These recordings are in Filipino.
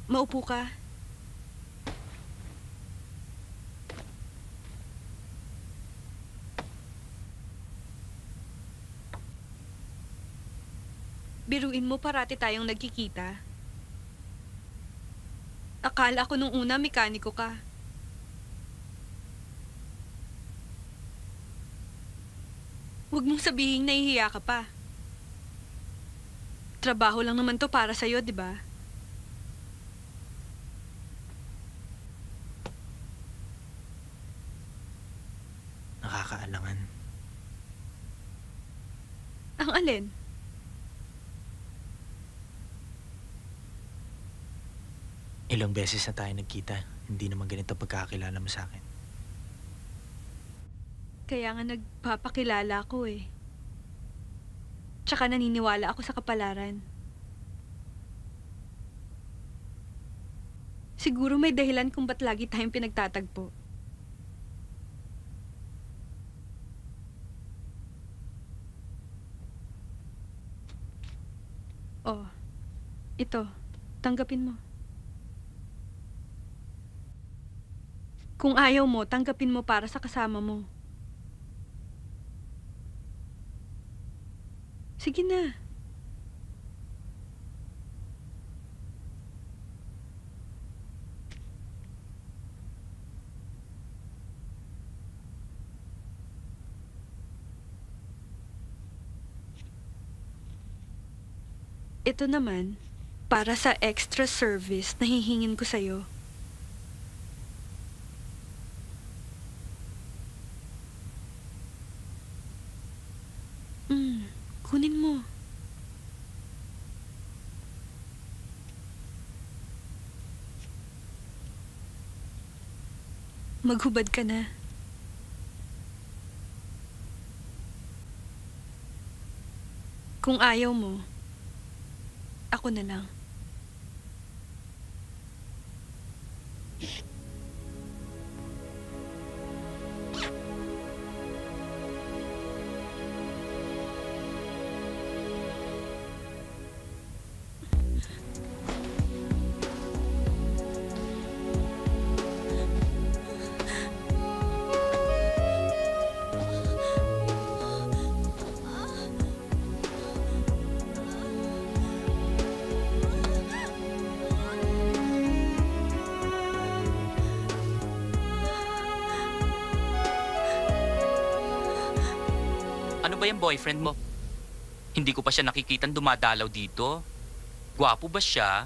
Maupo ka. Biruin mo parati tayong nagkikita. Akala ko nung una mekaniko ka. Huwag mong sabihin nahihiya ka pa. Trabaho lang naman to para sa'yo, di ba? Nakakaalangan. Ang alin? Ilang beses na tayo nagkita. Hindi naman ganito pagkakakilala mo sa akin. Kaya nga nagpapakilala ako eh. Tsaka naniniwala ako sa kapalaran. Siguro may dahilan kung ba't lagi tayong pinagtatagpo. Oh, ito. Tanggapin mo. Kung ayaw mo, tanggapin mo para sa kasama mo. Sige na. Ito naman, para sa extra service na hihingin ko sa'yo. Kunin mo. Maghubad ka na. Kung ayaw mo, ako na lang. Ano ba yung boyfriend mo? Hindi ko pa siya nakikitang dumadalaw dito. Gwapo ba siya?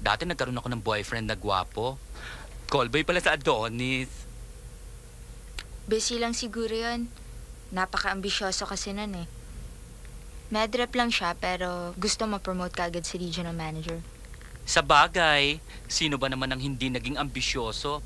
Dati nagkaroon ako ng boyfriend na gwapo. Callboy pala sa Adonis. Busy lang siguro yun. Napaka-ambisyoso kasi nun eh. Medrep lang siya pero gusto ma-promote kaagad si regional manager. Sa bagay, sino ba naman ang hindi naging ambisyoso?